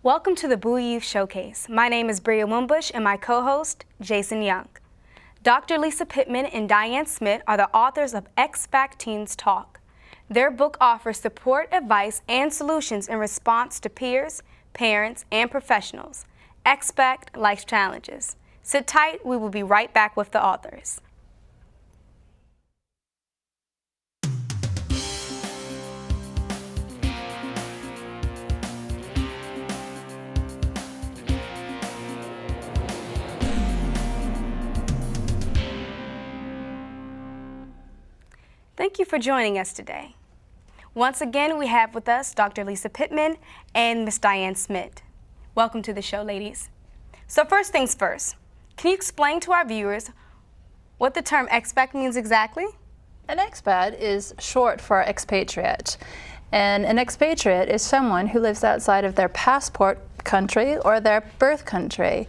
Welcome to the Bowie Youth Showcase. My name is Brea and my co-host, Jason Young. Dr. Lisa Pittman and Diane Smit are the authors of EXPAT Teens Talk. Their book offers support, advice, and solutions in response to peers, parents, and professionals. EXPAT Life's Challenges. Sit tight, we will be right back with the authors. Thank you for joining us today. Once again, we have with us Dr. Lisa Pittman and Ms. Diane Smit. Welcome to the show, ladies. So first things first, can you explain to our viewers what the term expat means exactly? An expat is short for expatriate. And an expatriate is someone who lives outside of their passport country or their birth country.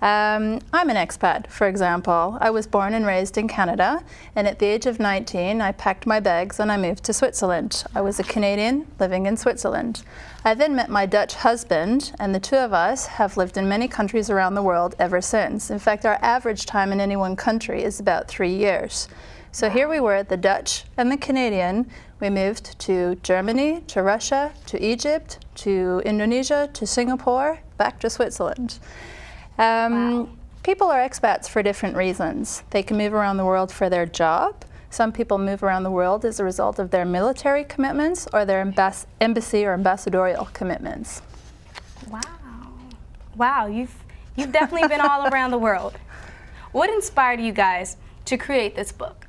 I'm an expat, for example. I was born and raised in Canada, and at the age of 19, I packed my bags and I moved to Switzerland. I was a Canadian living in Switzerland. I then met my Dutch husband, and the two of us have lived in many countries around the world ever since. In fact, our average time in any one country is about 3 years. So here we were, the Dutch and the Canadian. We moved to Germany, to Russia, to Egypt, to Indonesia, to Singapore, back to Switzerland. People are expats for different reasons. They can move around the world for their job. Some people move around the world as a result of their military commitments or their embassy or ambassadorial commitments. Wow. Wow, you've definitely been all around the world. What inspired you guys to create this book?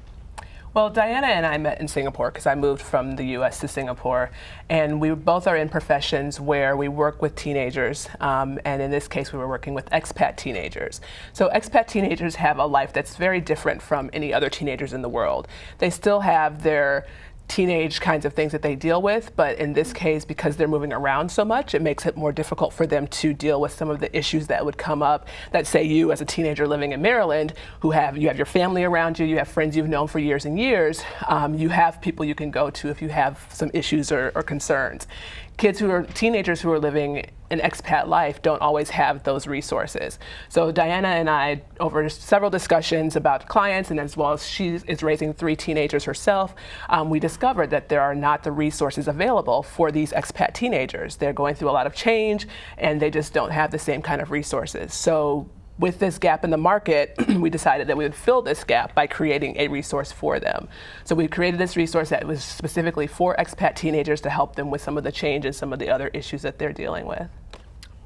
Well, Diana and I met in Singapore because I moved from the U.S. to Singapore, and we both are in professions where we work with teenagers, and in this case we were working with expat teenagers. So expat teenagers have a life that's very different from any other teenagers in the world. They still have their teenage kinds of things that they deal with, but in this case, because they're moving around so much, it makes it more difficult for them to deal with some of the issues that would come up that, say, you as a teenager living in Maryland, you have your family around you, you have friends you've known for years and years, you have people you can go to if you have some issues or concerns. Teenagers who are living an expat life don't always have those resources. So Diana and I, over several discussions about clients, and as well as she is raising 3 teenagers herself, we discovered that there are not the resources available for these expat teenagers. They're going through a lot of change, and they just don't have the same kind of resources. So with this gap in the market, we decided that we would fill this gap by creating a resource for them. So we created this resource that was specifically for expat teenagers to help them with some of the change and some of the other issues that they're dealing with.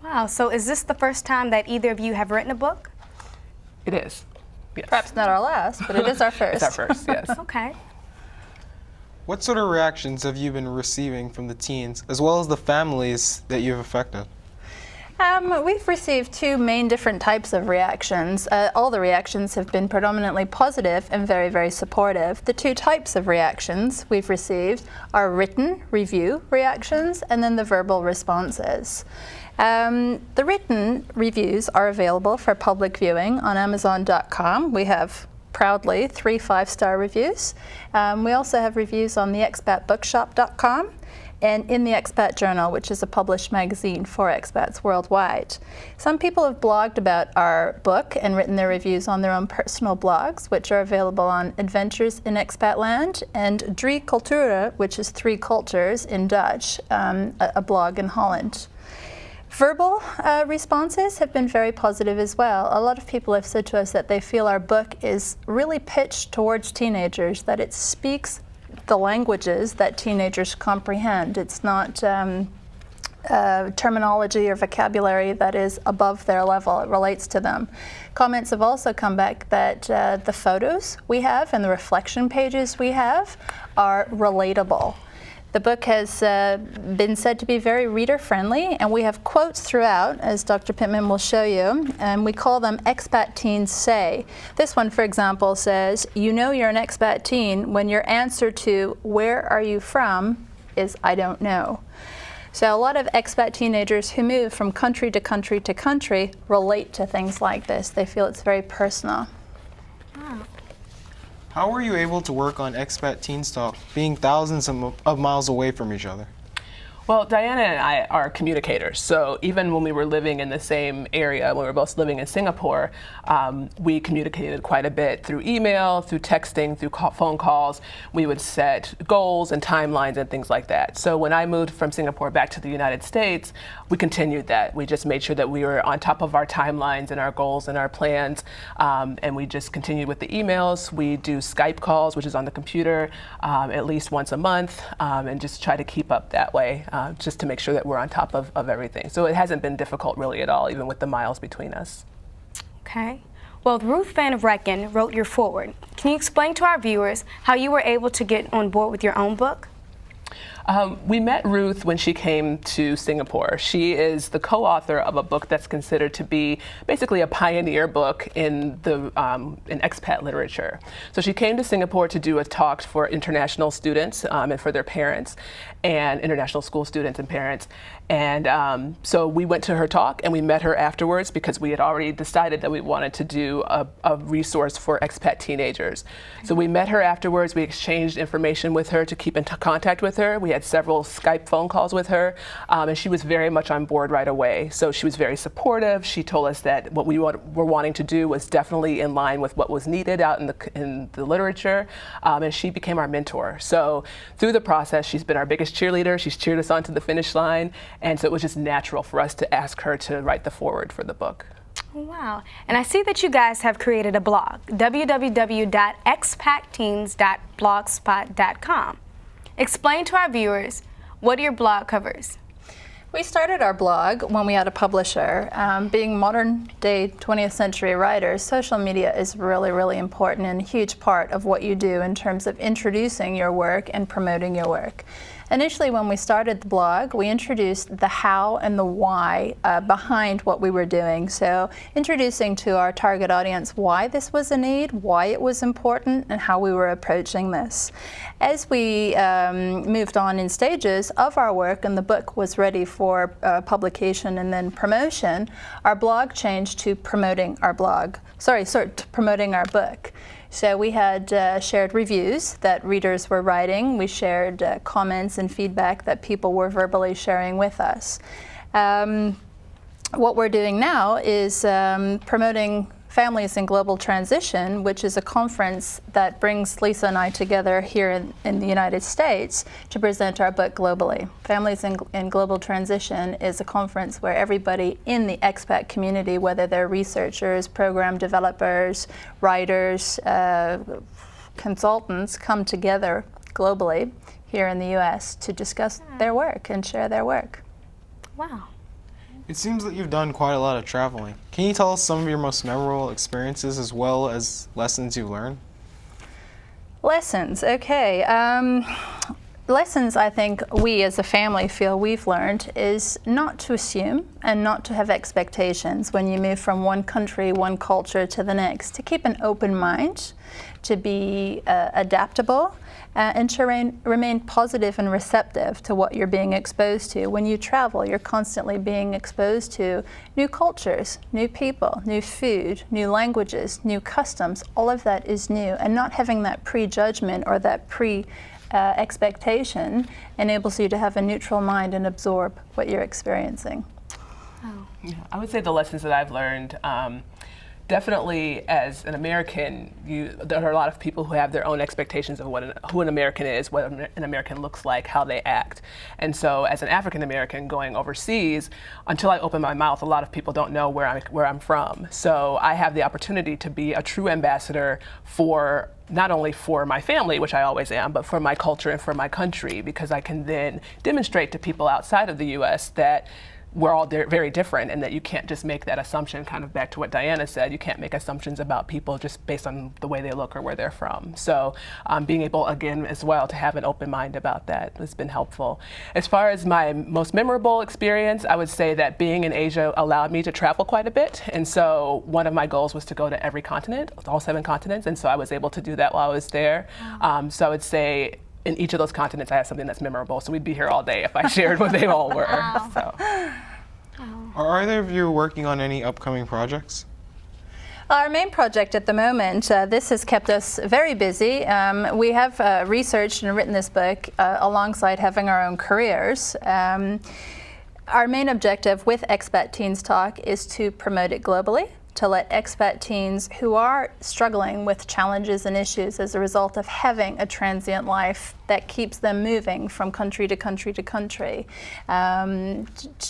Wow, so is this the first time that either of you have written a book? It is, yes. Perhaps not our last, but it is our first. It's our first, yes. Okay. What sort of reactions have you been receiving from the teens, as well as the families that you've affected? We've received 2 main different types of reactions. All the reactions have been predominantly positive and very, very supportive. The 2 types of reactions we've received are written review reactions and then the verbal responses. The written reviews are available for public viewing on Amazon.com. We have proudly 3 5-star reviews. We also have reviews on the expatbookshop.com and in the Expat Journal, which is a published magazine for expats worldwide. Some people have blogged about our book and written their reviews on their own personal blogs, which are available on Adventures in Expatland and Drie Culturen, which is 3 cultures in Dutch, a blog in Holland. Verbal responses have been very positive as well. A lot of people have said to us that they feel our book is really pitched towards teenagers, that it speaks the languages that teenagers comprehend. It's not terminology or vocabulary that is above their level. It relates to them. Comments have also come back that the photos we have and the reflection pages we have are relatable. The book has been said to be very reader-friendly, and we have quotes throughout, as Dr. Pittman will show you, and we call them Expat Teens Say. This one, for example, says, "You know you're an expat teen when your answer to 'Where are you from?' is 'I don't know.'" So a lot of expat teenagers who move from country to country to country relate to things like this. They feel it's very personal. Wow. How were you able to work on Expat Teens Talk, being thousands of miles away from each other? Well, Diana and I are communicators, so even when we were living in the same area, when we were both living in Singapore, we communicated quite a bit through email, through texting, through phone calls. We would set goals and timelines and things like that. So when I moved from Singapore back to the United States, we continued that. We just made sure that we were on top of our timelines and our goals and our plans, and we just continued with the emails. We do Skype calls, which is on the computer, at least once a month, and just try to keep up that way. Just to make sure that we're on top of everything. So it hasn't been difficult really at all, even with the miles between us. Okay. Well, Ruth Van Recken wrote your foreword. Can you explain to our viewers how you were able to get on board with your own book? We met Ruth when she came to Singapore. She is the co-author of a book that's considered to be basically a pioneer book in the in expat literature. So she came to Singapore to do a talk for international students and for their parents, and international school students and parents. And so we went to her talk and we met her afterwards because we had already decided that we wanted to do a resource for expat teenagers. So we met her afterwards. We exchanged information with her to keep in contact with her. We had several Skype phone calls with her, and she was very much on board right away. So she was very supportive. She told us that what we were wanting to do was definitely in line with what was needed out in the literature, and she became our mentor. So through the process, she's been our biggest cheerleader. She's cheered us on to the finish line, and so it was just natural for us to ask her to write the foreword for the book. Wow. And I see that you guys have created a blog, www.expatteens.blogspot.com. Explain to our viewers, what your blog covers. We started our blog when we had a publisher. Being modern day 20th century writers, social media is really, really important and a huge part of what you do in terms of introducing your work and promoting your work. Initially, when we started the blog, we introduced the how and the why behind what we were doing. So introducing to our target audience why this was a need, why it was important, and how we were approaching this. As we moved on in stages of our work and the book was ready for publication and then promotion, our blog changed to promoting our blog. To promoting our book. So we had shared reviews that readers were writing. We shared comments and feedback that people were verbally sharing with us. What we're doing now is promoting Families in Global Transition, which is a conference that brings Lisa and I together here in the United States to present our book globally. Families in Global Transition is a conference where everybody in the expat community, whether they're researchers, program developers, writers, consultants, come together globally here in the US to discuss their work and share their work. Wow. It seems that you've done quite a lot of traveling. Can you tell us some of your most memorable experiences as well as lessons you've learned? Lessons, okay. Lessons I think we as a family feel we've learned is not to assume and not to have expectations when you move from one country, one culture to the next. To keep an open mind, to be adaptable, and to remain positive and receptive to what you're being exposed to. When you travel, you're constantly being exposed to new cultures, new people, new food, new languages, new customs. All of that is new, and not having that prejudgment or that expectation enables you to have a neutral mind and absorb what you're experiencing. Oh. Yeah, I would say the lessons that I've learned, definitely as an American, there are a lot of people who have their own expectations of who an American is, what an American looks like, how they act. And so as an African American going overseas, until I open my mouth, a lot of people don't know where I'm from. So I have the opportunity to be a true ambassador for not only for my family, which I always am, but for my culture and for my country, because I can then demonstrate to people outside of the U.S. that we're all very different, and that you can't just make that assumption, kind of back to what Diana said, you can't make assumptions about people just based on the way they look or where they're from. So being able, again, as well, to have an open mind about that has been helpful. As far as my most memorable experience, I would say that being in Asia allowed me to travel quite a bit. And so one of my goals was to go to every continent, all 7 continents, and so I was able to do that while I was there. So I would say in each of those continents, I have something that's memorable. So we'd be here all day if I shared what they all were. So. Are either of you working on any upcoming projects? Our main project at the moment, this has kept us very busy. We have researched and written this book alongside having our own careers. Our main objective with Expat Teens Talk is to promote it globally, to let expat teens who are struggling with challenges and issues as a result of having a transient life that keeps them moving from country to country to country, to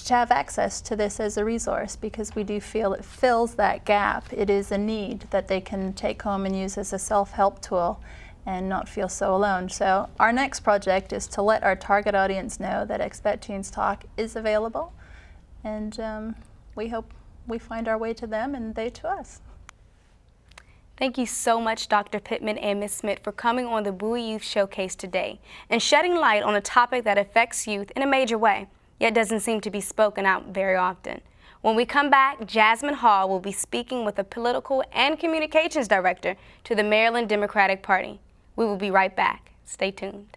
have access to this as a resource, because we do feel it fills that gap. It is a need that they can take home and use as a self-help tool and not feel so alone. So our next project is to let our target audience know that Expat Teens Talk is available, and we hope we find our way to them and they to us. Thank you so much, Dr. Pittman and Ms. Smit, for coming on the Bowie Youth Showcase today and shedding light on a topic that affects youth in a major way, yet doesn't seem to be spoken out very often. When we come back, Jasmin Hall will be speaking with the Political and Communications Director to the Maryland Democratic Party. We will be right back. Stay tuned.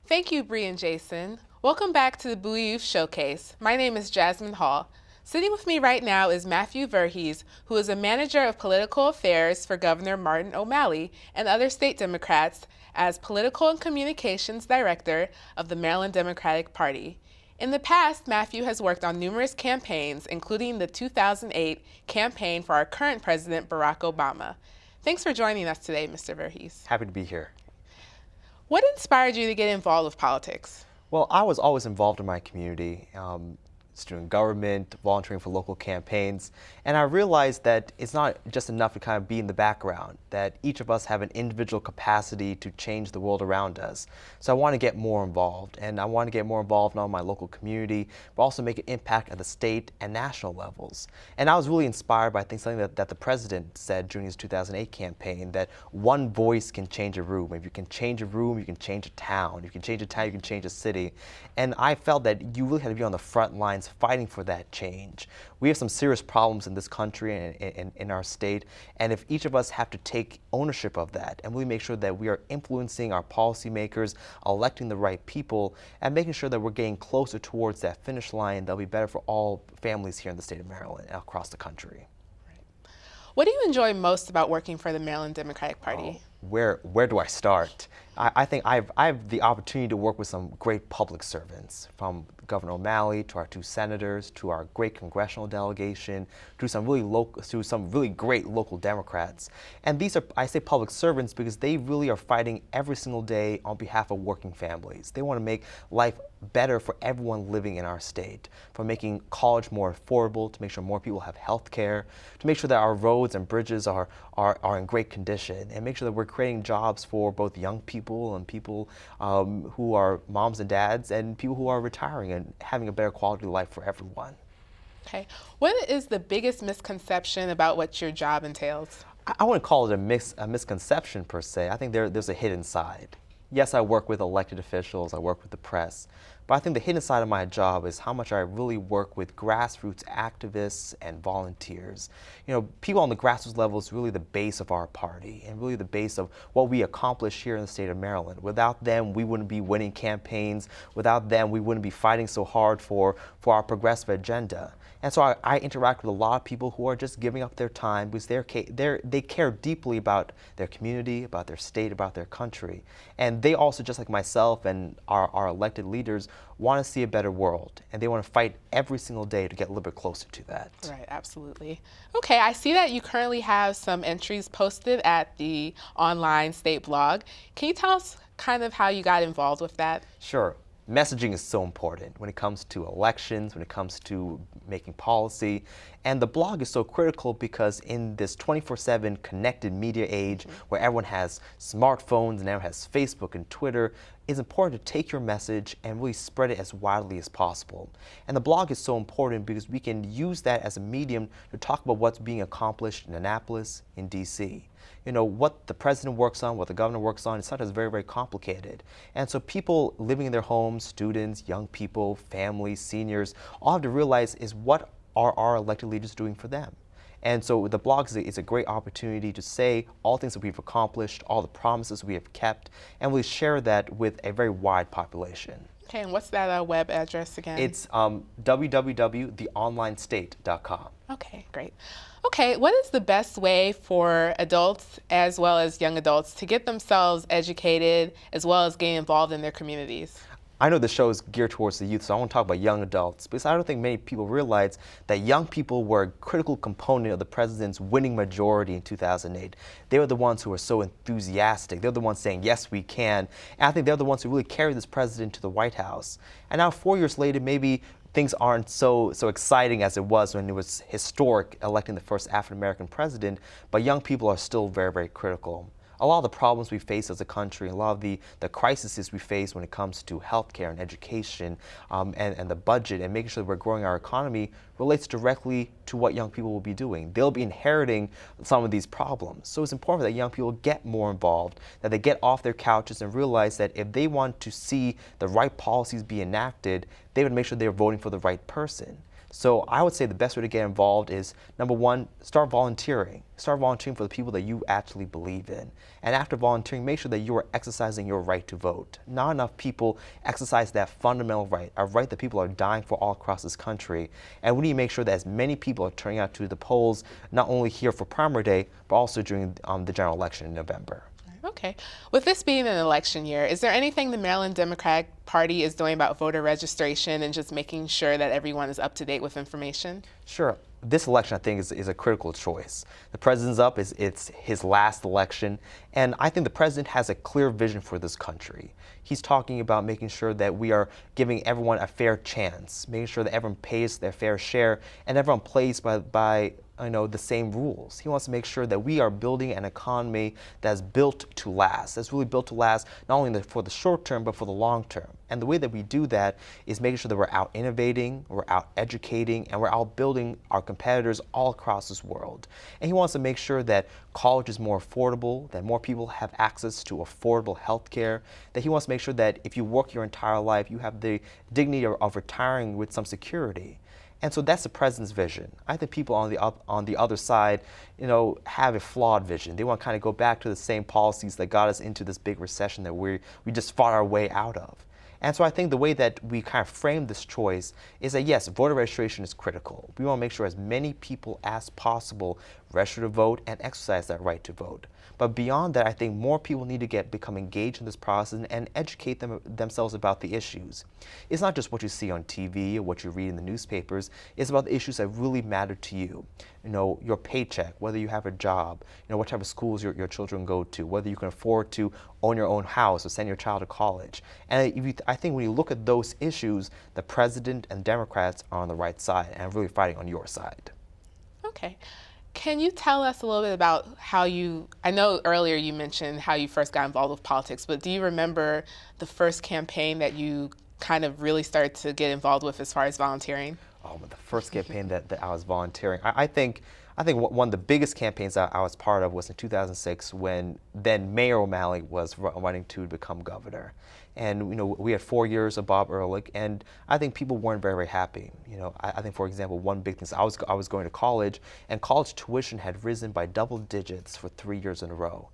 Thank you, Brea and Jason. Welcome back to the Bowie Youth Showcase. My name is Jasmin Hall. Sitting with me right now is Mathews Verghese, who is a manager of political affairs for Governor Martin O'Malley and other state Democrats as Political and Communications Director of the Maryland Democratic Party. In the past, Mathews has worked on numerous campaigns, including the 2008 campaign for our current president, Barack Obama. Thanks for joining us today, Mr. Verghese. Happy to be here. What inspired you to get involved with politics? Well, I was always involved in my community, student government, volunteering for local campaigns, and I realized that it's not just enough to kind of be in the background, that each of us have an individual capacity to change the world around us. So I want to get more involved, and I want to get more involved not in my local community, but also make an impact at the state and national levels. And I was really inspired by something that the president said during his 2008 campaign, that one voice can change a room. If you can change a room, you can change a town. If you can change a town, you can change a city. And I felt that you really had to be on the front lines fighting for that change. We have some serious problems in this country and in our state, and if each of us have to take ownership of that and really make sure that we are influencing our policymakers, electing the right people, and making sure that we're getting closer towards that finish line, that'll be better for all families here in the state of Maryland and across the country. What do you enjoy most about working for the Maryland Democratic Party? Where do I start? I think I have the opportunity to work with some great public servants, from Governor O'Malley to our two senators to our great congressional delegation to some really great local Democrats. And these are, I say public servants because they really are fighting every single day on behalf of working families. They want to make life better for everyone living in our state, from making college more affordable, to make sure more people have health care, to make sure that our roads and bridges are in great condition, and make sure that we're creating jobs for both young people and people who are moms and dads, and people who are retiring and having a better quality of life for everyone. Okay. What is the biggest misconception about what your job entails? I wouldn't call it a misconception per se. I think there's a hidden side. Yes, I work with elected officials, I work with the press, but I think the hidden side of my job is how much I really work with grassroots activists and volunteers. You know, people on the grassroots level is really the base of our party and really the base of what we accomplish here in the state of Maryland. Without them, we wouldn't be winning campaigns. Without them, we wouldn't be fighting so hard for our progressive agenda. And so I interact with a lot of people who are just giving up their time because they care deeply about their community, about their state, about their country. And they also, just like myself and our elected leaders, want to see a better world. And they want to fight every single day to get a little bit closer to that. Right, absolutely. Okay, I see that you currently have some entries posted at the online state blog. Can you tell us kind of how you got involved with that? Sure. Messaging is so important when it comes to elections, when it comes to making policy. And the blog is so critical because in this 24/7 connected media age where everyone has smartphones and everyone has Facebook and Twitter, it's important to take your message and really spread it as widely as possible. And the blog is so important because we can use that as a medium to talk about what's being accomplished in Annapolis, in DC. what the president works on, what the governor works on, it's sometimes very, very complicated. And so people living in their homes, students, young people, families, seniors, all have to realize is what are our elected leaders doing for them? And so the blog is a great opportunity to say all things that we've accomplished, all the promises we have kept, and we share that with a very wide population. Okay, and what's that web address again? It's www.theonlinestate.com. Okay, great. Okay, what is the best way for adults as well as young adults to get themselves educated as well as getting involved in their communities? I know the show is geared towards the youth, so I want to talk about young adults, because I don't think many people realize that young people were a critical component of the president's winning majority in 2008. They were the ones who were so enthusiastic. They're the ones saying, yes, we can. And I think they're the ones who really carried this president to the White House. And now 4 years later, maybe things aren't so exciting as it was when it was historic electing the first African-American president, but young people are still very, very critical. A lot of the problems we face as a country, a lot of the crises we face when it comes to healthcare and education and the budget and making sure that we're growing our economy relates directly to what young people will be doing. They'll be inheriting some of these problems. So it's important that young people get more involved, that they get off their couches and realize that if they want to see the right policies be enacted, they would make sure they're voting for the right person. So I would say the best way to get involved is, number one, start volunteering. Start volunteering for the people that you actually believe in. And after volunteering, make sure that you are exercising your right to vote. Not enough people exercise that fundamental right, a right that people are dying for all across this country. And we need to make sure that as many people are turning out to the polls, not only here for primary day, but also during the general election in November. Okay. With this being an election year, is there anything the Maryland Democratic Party is doing about voter registration and just making sure that everyone is up to date with information? Sure. This election, I think, is a critical choice. The president's up, it's his last election, and I think the president has a clear vision for this country. He's talking about making sure that we are giving everyone a fair chance, making sure that everyone pays their fair share, and everyone plays by the same rules. He wants to make sure that we are building an economy that's built to last, that's really built to last not only for the short term, but for the long term. And the way that we do that is making sure that we're out innovating, we're out educating, and we're out building our competitors all across this world. And he wants to make sure that college is more affordable, that more people have access to affordable health care, that he wants to make sure that if you work your entire life, you have the dignity of retiring with some security. And so that's the president's vision. I think people on the other side, have a flawed vision. They want to kind of go back to the same policies that got us into this big recession that we just fought our way out of. And so I think the way that we kind of frame this choice is that, yes, voter registration is critical. We want to make sure as many people as possible register to vote and exercise that right to vote. But beyond that, I think more people need to become engaged in this process and educate themselves about the issues. It's not just what you see on TV or what you read in the newspapers. It's about the issues that really matter to you. Your paycheck, whether you have a job, what type of schools your children go to, whether you can afford to own your own house or send your child to college. And I think when you look at those issues, the president and Democrats are on the right side and really fighting on your side. Okay. Can you tell us a little bit about I know earlier you mentioned how you first got involved with politics, but do you remember the first campaign that you kind of really started to get involved with as far as volunteering? Oh, the first campaign that I was volunteering, I think one of the biggest campaigns that I was part of was in 2006 when then Mayor Malley was running to become governor. And we had 4 years of Bob Ehrlich, and I think people weren't very, very happy. I think, for example, one big thing is I was going to college, and college tuition had risen by double digits for 3 years in a row.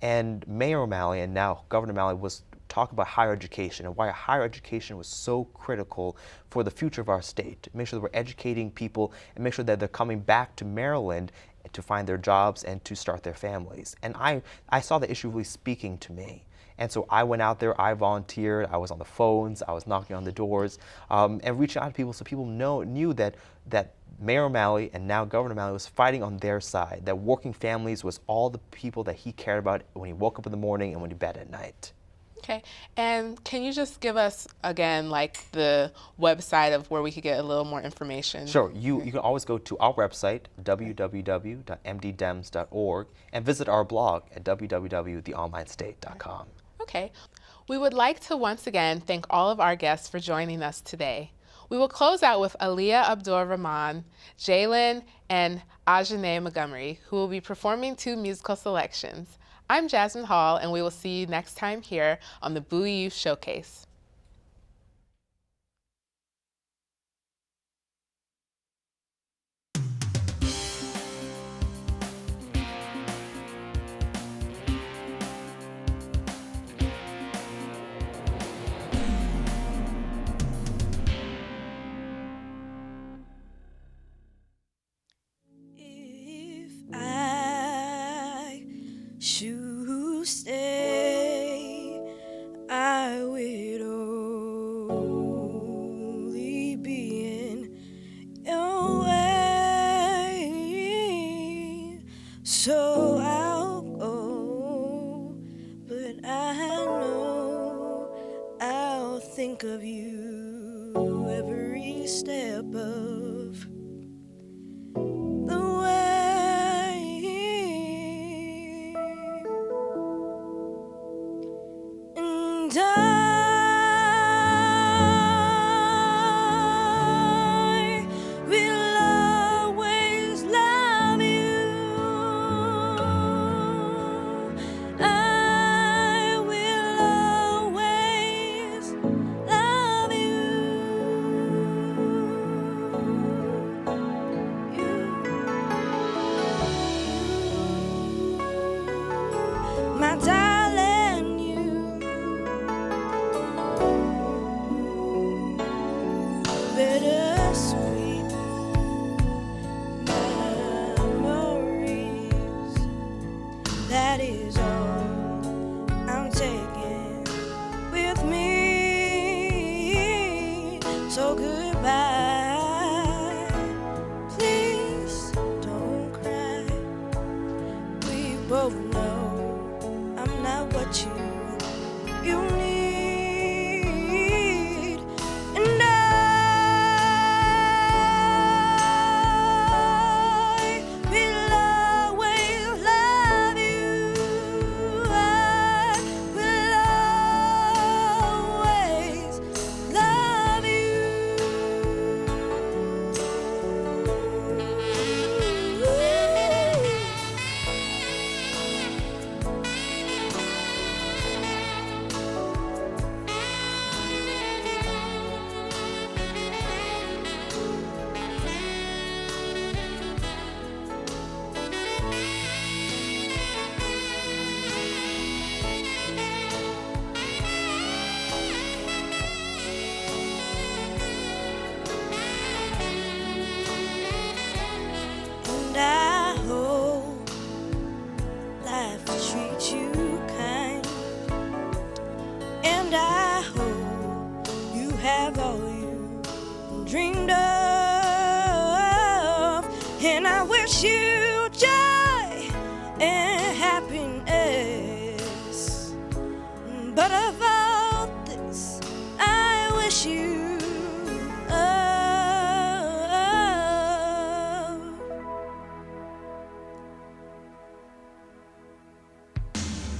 And Mayor Malley, and now Governor Malley, was talking about higher education and why higher education was so critical for the future of our state. Make sure that we're educating people and make sure that they're coming back to Maryland to find their jobs and to start their families. And I saw the issue really speaking to me. And so I went out there, I volunteered, I was on the phones, I was knocking on the doors, and reaching out to people so people knew that Mayor Malley and now Governor Malley was fighting on their side, that working families was all the people that he cared about when he woke up in the morning and when he bed at night. Okay, and can you just give us, again, the website of where we could get a little more information? Sure. You can always go to our website, www.mddems.org, and visit our blog at www.theonlinestate.com. Okay. We would like to once again thank all of our guests for joining us today. We will close out with Aliyah Abdur-Rahman, Jalen, and Ajane Montgomery, who will be performing 2 musical selections. I'm Jasmine Hall, and we will see you next time here on the Bowie Youth Showcase. To stay, I would only be in your way. So I'll go, but I know I'll think of you every step of the way. And I will always love you. I will always love you. My darling, you. Bittersweet memories. That is all I'm taking with me. So goodbye. Please don't cry. We both know I'm not what you need. And I will always love you. I will always love and I hope life will treat you kind. And I hope you have all you dreamed of. And I wish you joy and happiness. But of all this, I wish you love.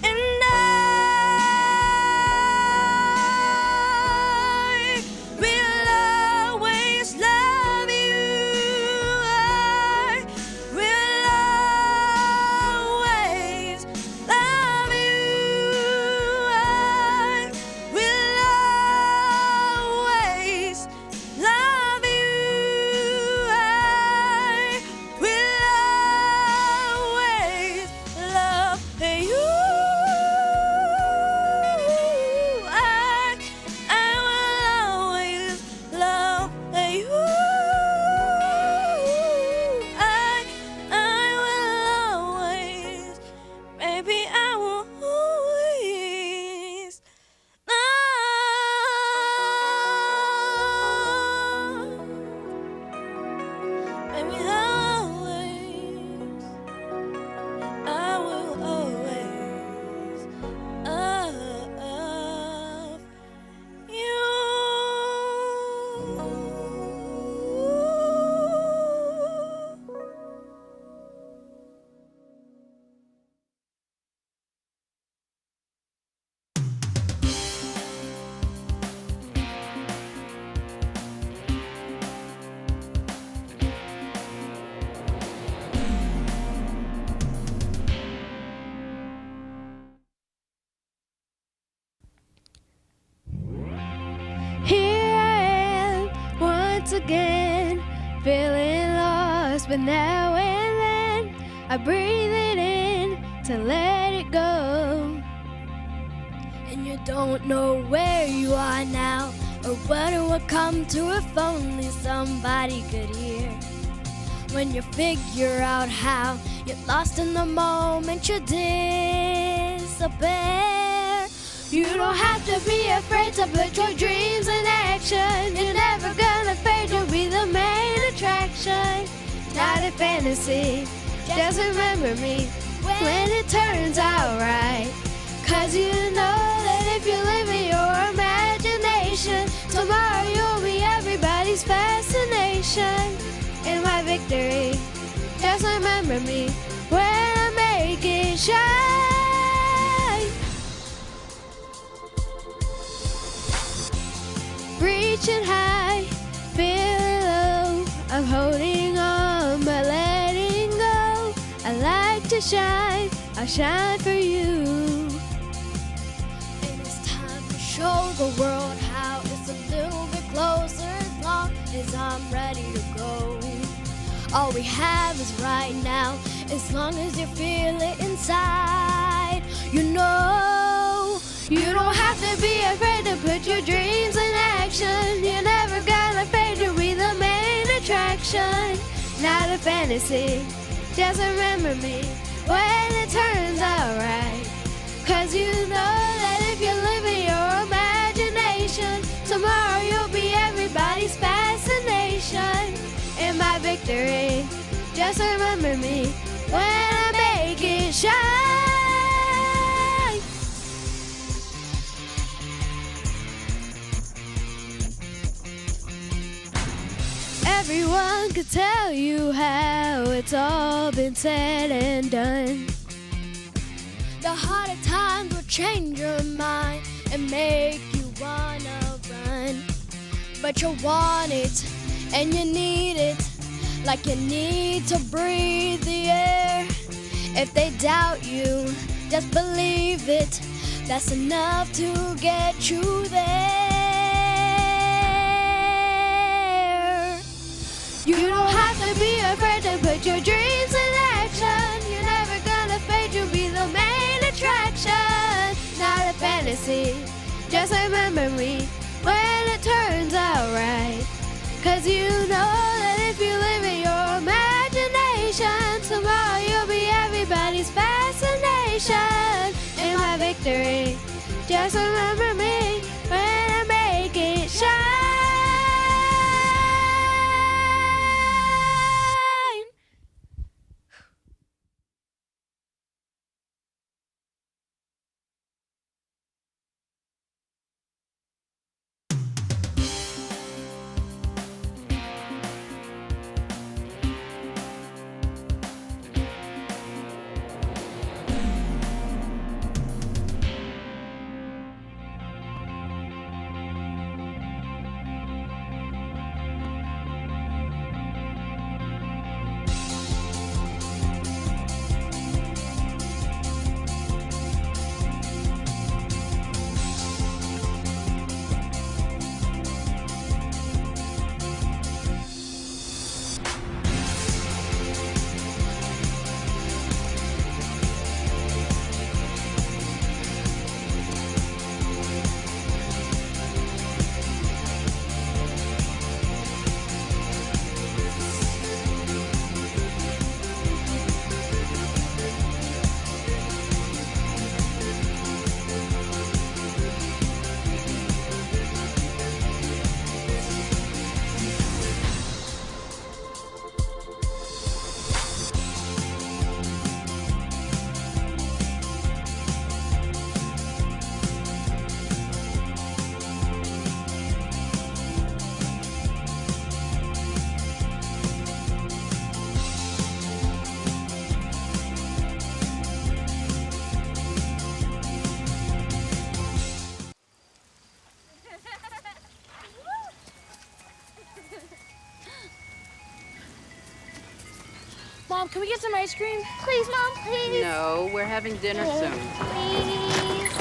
And I will always love once again, feeling lost, but now and then I breathe it in to let it go. And you don't know where you are now, or what it would come to if only somebody could hear. When you figure out how you're lost in the moment, you disappear. You don't have to be afraid to put your dreams in action. You're never gonna fade, you'll be the main attraction. Not a fantasy, just remember me when it turns out right. 'Cause you know that if you live in your imagination, tomorrow you'll be everybody's fascination. In my victory, just remember me when I make it shine. Reaching high, feeling low, I'm holding on but letting go. I like to shine, I'll shine for you. And it's time to show the world how it's a little bit closer as long as I'm ready to go. All we have is right now, as long as you feel it inside. You know, you don't have to be afraid to put your dreams in action. You're never gonna fade, to be the main attraction. Not a fantasy, just remember me when it turns out right. 'Cause you know that if you live in your imagination, tomorrow you'll be everybody's fascination. In my victory, just remember me when I make it shine. Everyone could tell you how it's all been said and done. The harder times will change your mind and make you wanna run. But you want it and you need it, like you need to breathe the air. If they doubt you, just believe it. That's enough to get you there. You don't have to be afraid to put your dreams in action. You're never gonna fade, you'll be the main attraction. Not a fantasy, just remember me when it turns out right. 'Cause you know that if you live in your imagination, tomorrow you'll be everybody's fascination. In my victory, just remember me when I make it shine. Mom, can we get some ice cream? Please, Mom, please. No, we're having dinner soon. Please.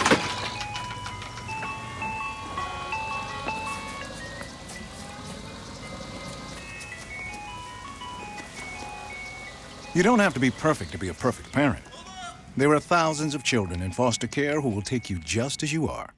You don't have to be perfect to be a perfect parent. There are thousands of children in foster care who will take you just as you are.